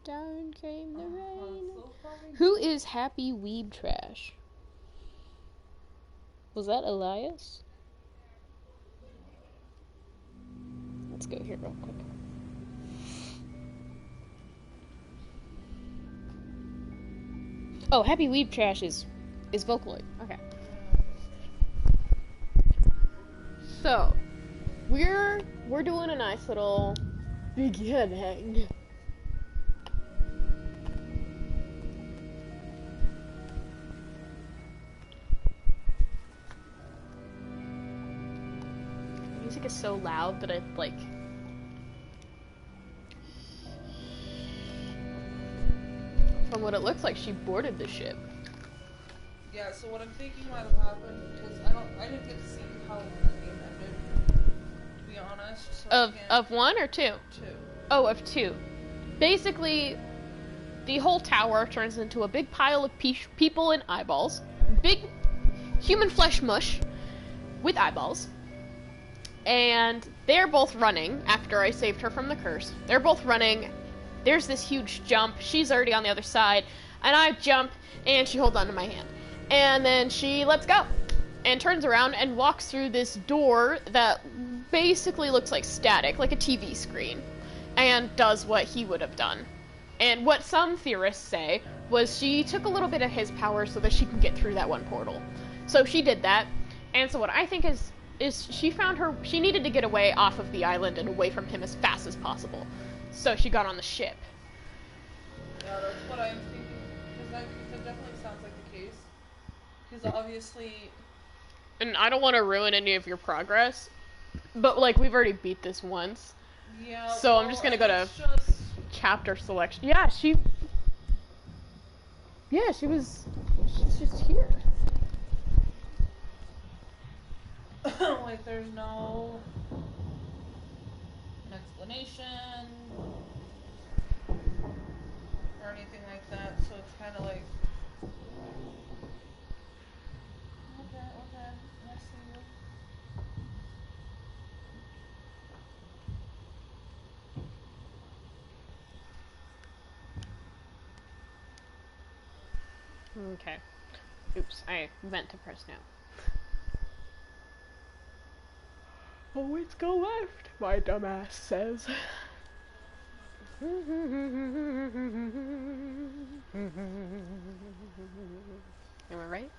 Down came the rain. So funny. Who is Happy Weeb Trash? Was that Elias? Let's go here real quick. Oh, Happy Weeb Trash is Vocaloid. Okay. So, we're doing a nice little beginning. The music is so loud that it like. From what it looks like, she boarded the ship. Yeah, so what I'm thinking might have happened, because I didn't get to see how the game ended, to be honest. So Of one or two? Two. Oh, of two. Basically, the whole tower turns into a big pile of people and eyeballs. Big human flesh mush with eyeballs. And they're both running after I saved her from the curse. They're both running. There's this huge jump. She's already on the other side. And I jump, and she holds onto my hand. And then she lets go. And turns around and walks through this door that basically looks like static, like a TV screen. And does what he would have done. And what some theorists say was she took a little bit of his power so that she can get through that one portal. So she did that. And so what I think is she needed to get away off of the island and away from him as fast as possible. So she got on the ship. Yeah, that's what I'm thinking, because that definitely sounds like the case. Because obviously... And I don't want to ruin any of your progress, but like we've already beat this once. Yeah, so I'm just gonna go to chapter selection. Yeah, she's just here. Like, there's no explanation or anything like that, so it's kind of like, okay, I see you. Okay. Oops, I meant to press no. Always go left, my dumbass says. Am I right?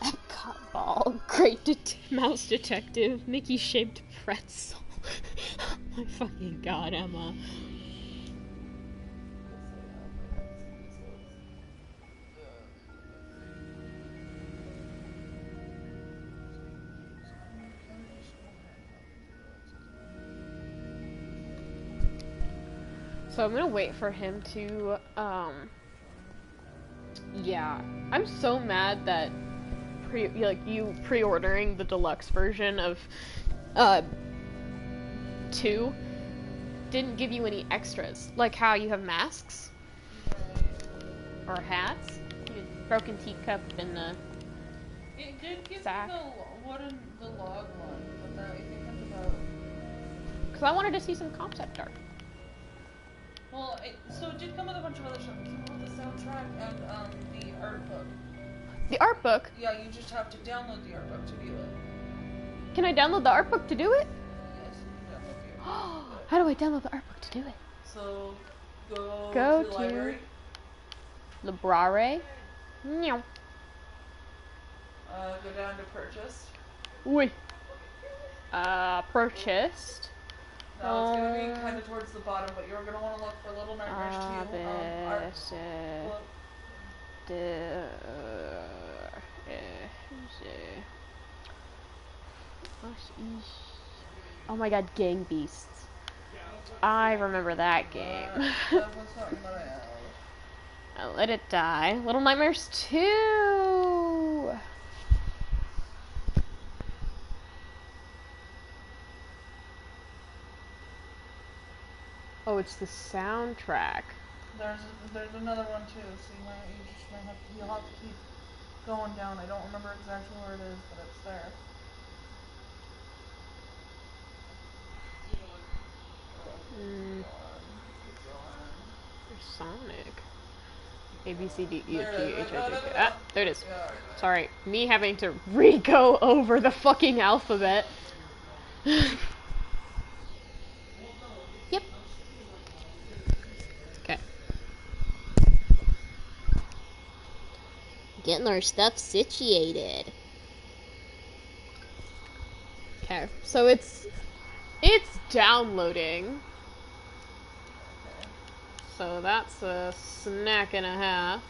Epcot ball, great mouse detective, Mickey shaped pretzel. Oh my fucking god, Emma. So I'm gonna wait for him to, yeah. I'm so mad that you pre-ordering the deluxe version of, 2 didn't give you any extras. Like how you have masks. Or hats. Broken teacup in the It did give sack. me the log one, but that I think that's about... Because I wanted to see some concept art. Well, so it did come with a bunch of other stuff. It came with the soundtrack and the art book. The art book? Yeah, you just have to download the art book to view it. Can I download the art book to do it? Yes, you can download the art book. How do I download the art book to do it? So, go to the library. Librare. Meow. Go down to purchased. Oui. Purchased. Now it's going to be kind of towards the bottom, but you're going to want to look for Little Nightmares 2. Oh my god, Gang Beasts. I remember that game. That was something that I had. I'll let it die. Little Nightmares 2! Oh, it's the soundtrack. There's another one too, so you'll have to keep going down. I don't remember exactly where it is, but it's there. There's Sonic. A, B, C, D, E, F, G, There it H, is. I, J, No. K. Ah, there it is. Yeah. Sorry, me having to re-go over the fucking alphabet. Yep. Okay. Getting our stuff situated. Okay, so it's downloading. So that's a snack and a half.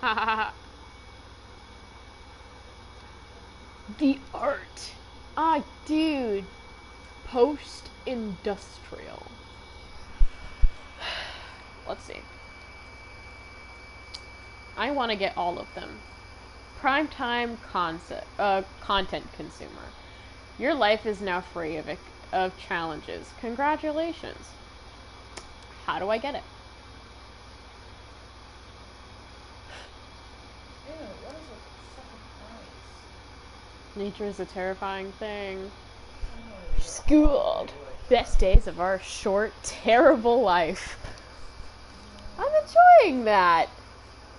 Ha ha ha. The art. Ah, dude. Post-industrial. Let's see. I want to get all of them. Primetime content consumer. Your life is now free of challenges. Congratulations. How do I get it? Ew, what is with fucking eyes? Nature is a terrifying thing. Schooled. Best days of our short, terrible life. I'm enjoying that.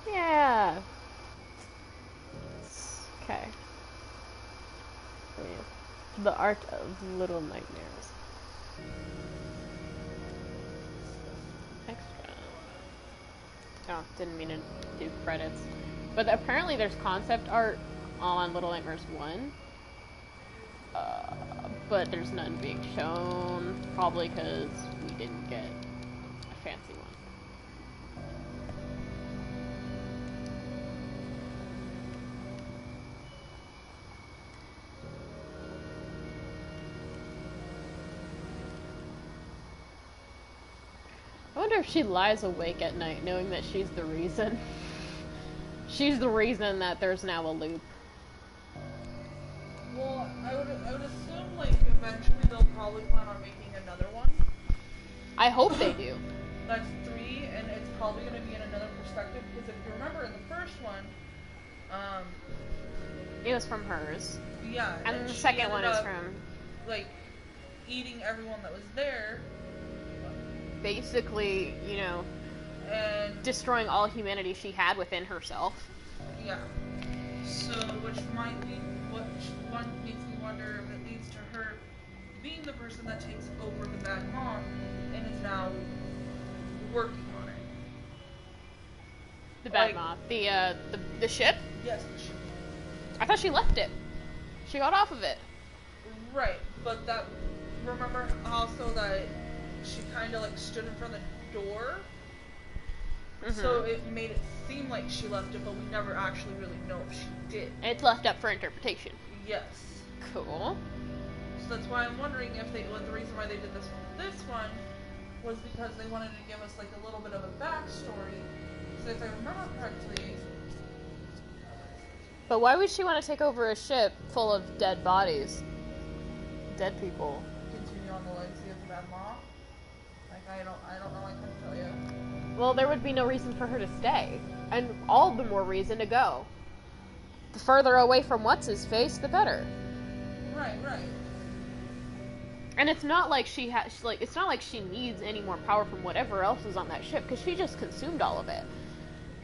Yeah. Okay. The art of little nightmares. Extra. Oh, didn't mean to do credits. But apparently there's concept art on Little Nightmares 1. But there's none being shown. Probably because we didn't get a fancy one. I wonder if she lies awake at night knowing that she's the reason. She's the reason that there's now a loop. Well, I would assume, like, eventually they'll probably plan on making another one. I hope they do. That's 3, and it's probably going to be in another perspective, because if you remember in the first one, It was from hers. yeah. And then the she second one ended is up, from like, eating everyone that was there, basically, you know, and destroying all humanity she had within herself. yeah. So, which makes me wonder if it leads to her being the person that takes over the bad mom and is now working on it. The bad Like- mom. The ship? Yes. I thought she left it. She got off of it. Right, but that, remember also that she kind of like stood in front of the door, so it made it seem like she left it, but we never actually really know if she did. It's left up for interpretation. Yes. Cool. So that's why I'm wondering if the reason why they did this one was because they wanted to give us like a little bit of a backstory. So if I remember correctly, But why would she want to take over a ship full of dead bodies? Dead people. continue on the legacy of the bad mom. Like I don't know. I couldn't tell you. Well, there would be no reason for her to stay. And all the more reason to go. The further away from what's-his-face, the better. Right. And it's not like it's not like she needs any more power from whatever else is on that ship, because she just consumed all of it.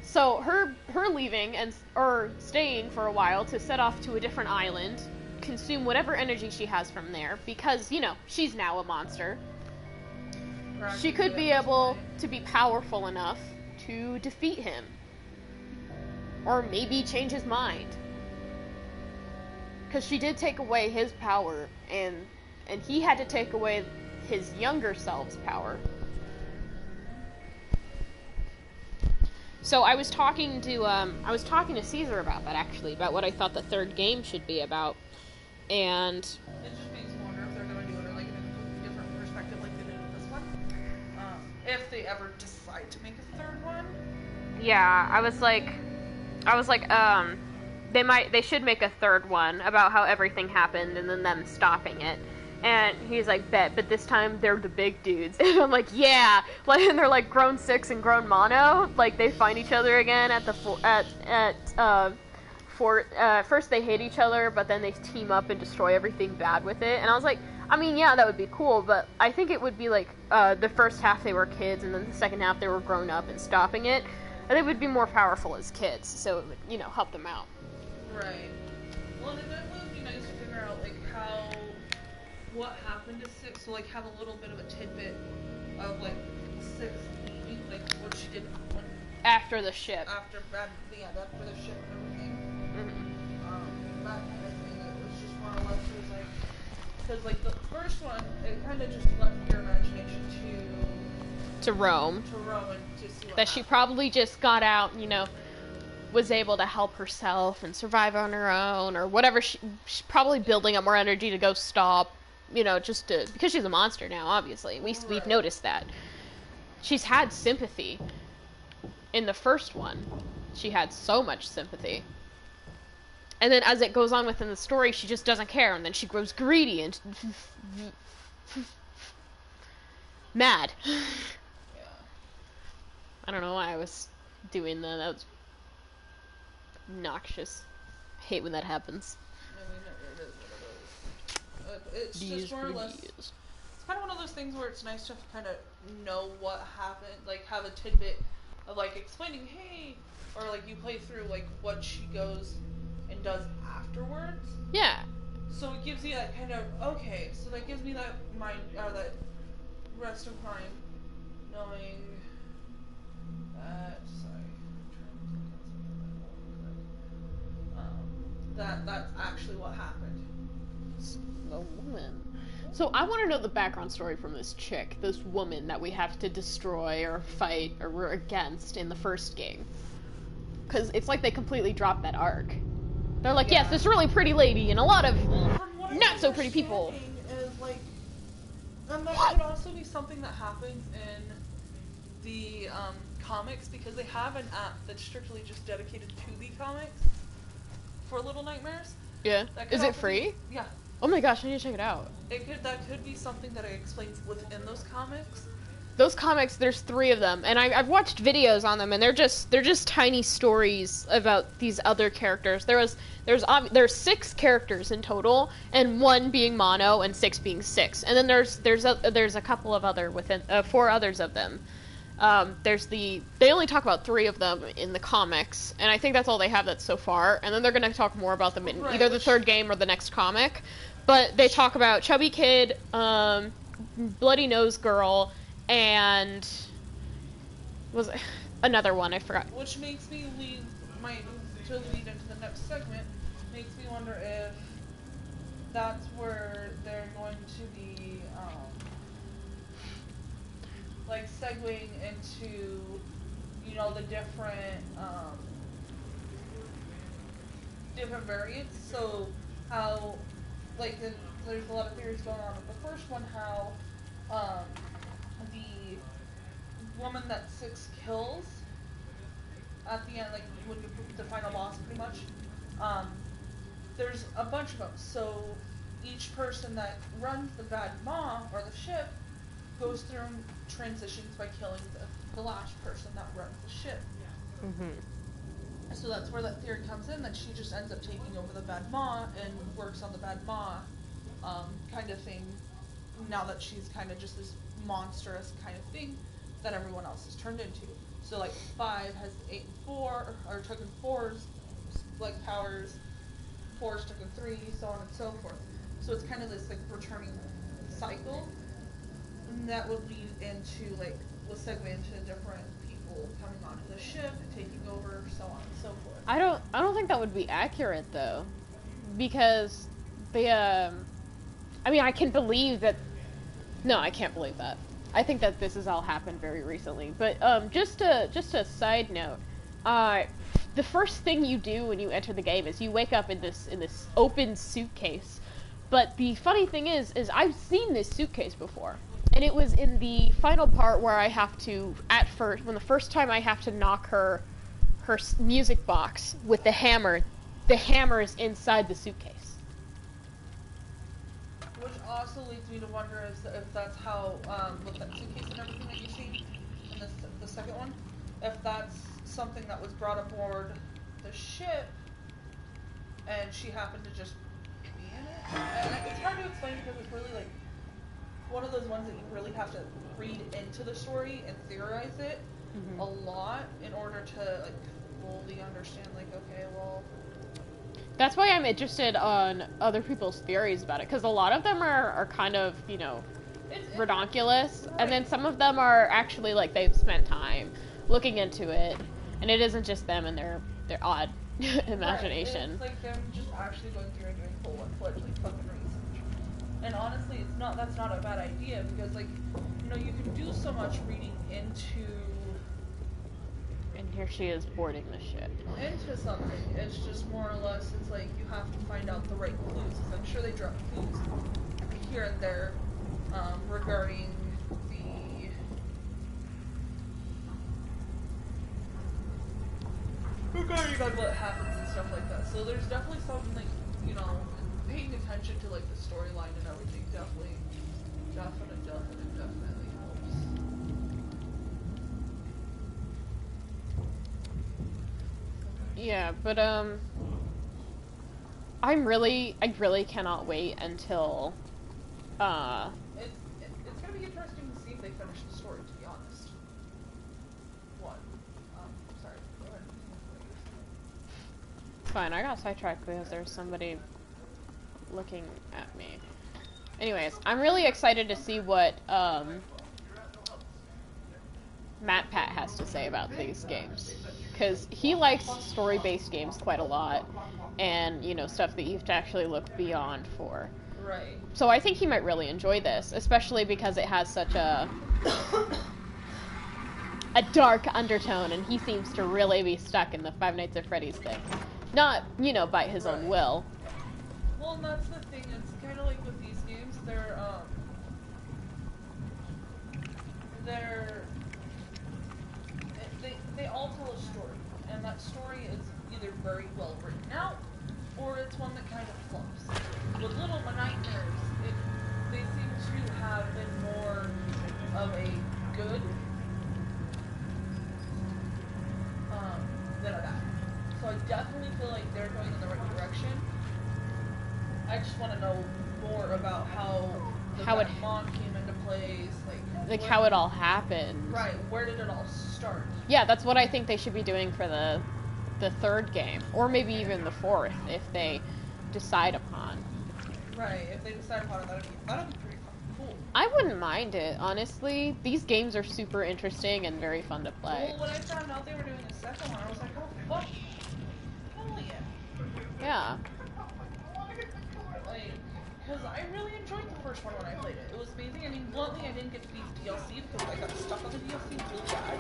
So her leaving or staying for a while to set off to a different island, consume whatever energy she has from there, because, you know, she's now a monster. She could be able to be powerful enough to defeat him. Or maybe change his mind. Because she did take away his power, and he had to take away his younger self's power. So I was talking to Caesar about that, actually, about what I thought the third game should be about. And It just makes me wonder if they're going to do it like in a different perspective like they did with this one. If they ever decide to make a third one. yeah, I was like, they should make a third one about how everything happened and then them stopping it. And he's like, bet, but this time they're the big dudes. And I'm like, yeah. Like, and they're like grown 6 and grown mono. Like, they find each other again at the first they hate each other, but then they team up and destroy everything bad with it. And I was like, I mean, yeah, that would be cool, but I think it would be like, the first half they were kids, and then the second half they were grown up and stopping it. And they would be more powerful as kids, so it would, you know, help them out. Right. Well, and that would be nice to figure out, like, what happened to 6, so, like, have a little bit of a tidbit of, like, 6 leaving, like, what she did when... After the ship. After the ship and everything. Mm-hmm. That kind of thing, it was just more or less, it was like... Because, like, the first one, it kind of just left your imagination to roam. And to see what that she probably just got out, you know, was able to help herself and survive on her own, or whatever. She's probably building up more energy to go stop, you know, just to, because she's a monster now, obviously. We've noticed that. She's had sympathy. In the first one, she had so much sympathy. And then as it goes on within the story, she just doesn't care, and then she grows greedy and mad. I don't know why I was doing that. That was noxious. I hate when that happens. I mean, it is what it is. It's just more or less... It's kind of one of those things where it's nice to kind of know what happened, like, have a tidbit of, like, explaining, hey, or, like, you play through, like, what she goes and does afterwards. Yeah. So it gives you that kind of, okay, so that gives me that mind, that rest of mind, knowing that, that's actually what happened. The woman. So I want to know the background story from this chick, this woman that we have to destroy or fight or we're against in the first game. Because it's like they completely dropped that arc. They're like, yes, this really pretty lady and a lot of not so pretty people. Is like, and that could also be something that happens in the comics, because they have an app that's strictly just dedicated to the comics for Little Nightmares. Yeah. Is it free? Yeah. Oh my gosh, I need to check it out. That could be something that it explains within those comics. Those comics, there's 3 of them, and I've watched videos on them, and they're just tiny stories about these other characters. There's 6 characters in total, and 1 being mono and 6 being 6, and then there's a couple of other 4 others of them. They only talk about 3 of them in the comics, and I think that's all they have so far, and then they're going to talk more about them in either the 3rd game or the next comic. But they talk about Chubby Kid, Bloody Nose Girl, and was another one I forgot. Which makes me lead into the next segment. Makes me wonder if that's where they're going to be, like, segueing into, you know, the different variants. So how, like, there's a lot of theories going on with the first one, how the woman that 6 kills at the end, like when you the final boss, pretty much, there's a bunch of them. So each person that runs the Bad Ma or the ship goes through transitions by killing the last person that runs the ship. Mm-hmm. So that's where that theory comes in, that she just ends up taking over the Bad Ma and works on the Bad Ma kind of thing, now that she's kind of just this monstrous kind of thing that everyone else has turned into. So like 5 has 8 and 4, or taken 4's like powers, 4's taken 3, so on and so forth. So it's kind of this like returning cycle, and that would lead into like, we'll segue into different people coming onto the ship and taking over, so on and so forth. I don't think that would be accurate though, because I mean, I can believe that. No, I can't believe that. I think that this has all happened very recently. But just a side note, the first thing you do when you enter the game is you wake up in this open suitcase. But the funny thing is I've seen this suitcase before, and it was in the final part where I have to, when the first time I have to knock her music box with the hammer. The hammer is inside the suitcase. Which also also leads me to wonder if that's how, with that suitcase and everything that you see in the second one, if that's something that was brought aboard the ship, and she happened to just be in it. And it's hard to explain because it's really like one of those ones that you really have to read into the story and theorize it a lot in order to like fully understand. Like, okay, well. That's why I'm interested on other people's theories about it, because a lot of them are kind of, you know, redonkulous, right. And then some of them are actually like they've spent time looking into it, and it isn't just them and their odd imagination. Right. It's like them just actually going through and doing full-fledged like fucking research. And honestly, that's not a bad idea because like, you know, you can do so much reading into. And here she is boarding the ship. Into something. It's just more or less, it's like you have to find out the right clues. Because I'm sure they drop clues here and there regarding what happens and stuff like that. So there's definitely something like, you know, paying attention to like the storyline and everything definitely helps. Yeah, but I really cannot wait until it's gonna be interesting to see if they finish the story, to be honest. Sorry, go ahead. Fine, I got sidetracked because there's somebody looking at me. Anyways, I'm really excited to see what Matt Pat has to say about these games. Because he likes story-based games quite a lot, and, you know, stuff that you have to actually look beyond for. Right. So I think he might really enjoy this, especially because it has such a dark undertone, and he seems to really be stuck in the Five Nights at Freddy's thing. Not, you know, by his own will. Well, and that's the thing, it's kind of like with these games, they all tell a story, and that story is either very well written out, or it's one that kind of flops. With Little Nightmares, they seem to have been more of a good than a bad. So I definitely feel like they're going in the right direction. I just want to know more about how the Mom came into place, like how it all happened. Right, where did it all start? Yeah, that's what I think they should be doing for the third game, or maybe even the fourth, if they decide upon. Right, if they decide upon it, that'd be pretty cool. I wouldn't mind it, honestly. These games are super interesting and very fun to play. Well, when I found out they were doing the second one, I was like, oh fuck, hell yeah. Yeah. Because I really enjoyed the first one when I played it. It was amazing. I mean, bluntly, I didn't get to beat DLC because I got stuck on the DLC really bad.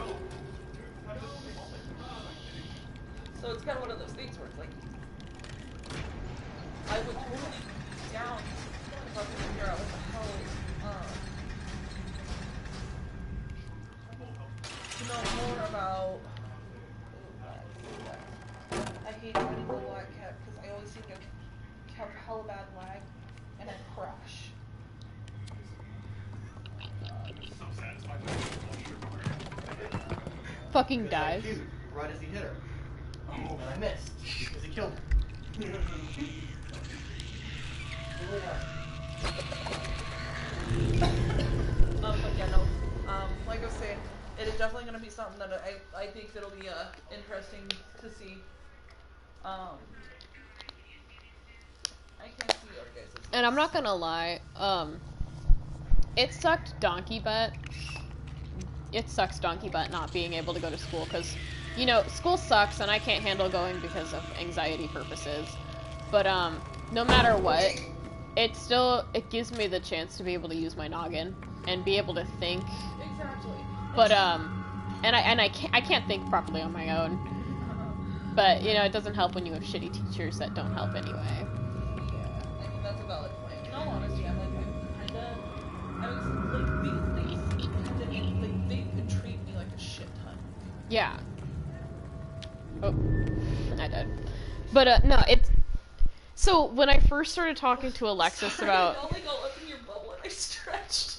So it's kind of one of those things where it's like, I would totally be down if I could figure out what the hell to know more about. I hate running the lag cap because I always seem to have hella bad lag and I crash. Fucking dies. Right as he hit her. And I missed because he killed her. But yeah, no. Like I was saying, it is definitely going to be something that I think that'll be interesting to see. I can't see the other guys'. And I'm not gonna lie, it sucked donkey butt. It sucks donkey butt not being able to go to school, because, you know, school sucks and I can't handle going because of anxiety purposes. But, no matter what, it gives me the chance to be able to use my noggin and be able to think. Exactly. But, and I can't think properly on my own. But, you know, it doesn't help when you have shitty teachers that don't help anyway. Yeah, I think that's a valid point. In all honesty, I'm these things they treat me like a shit ton. Yeah. Oh, I died. But, no, it's... So, when I first started talking to Alexis about... Only go up in your bubble I stretched.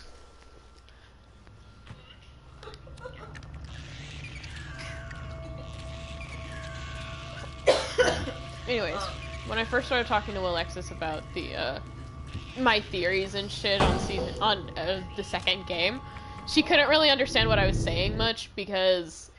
Anyways, when I first started talking to Alexis about the my theories and shit on the second game, she couldn't really understand what I was saying much because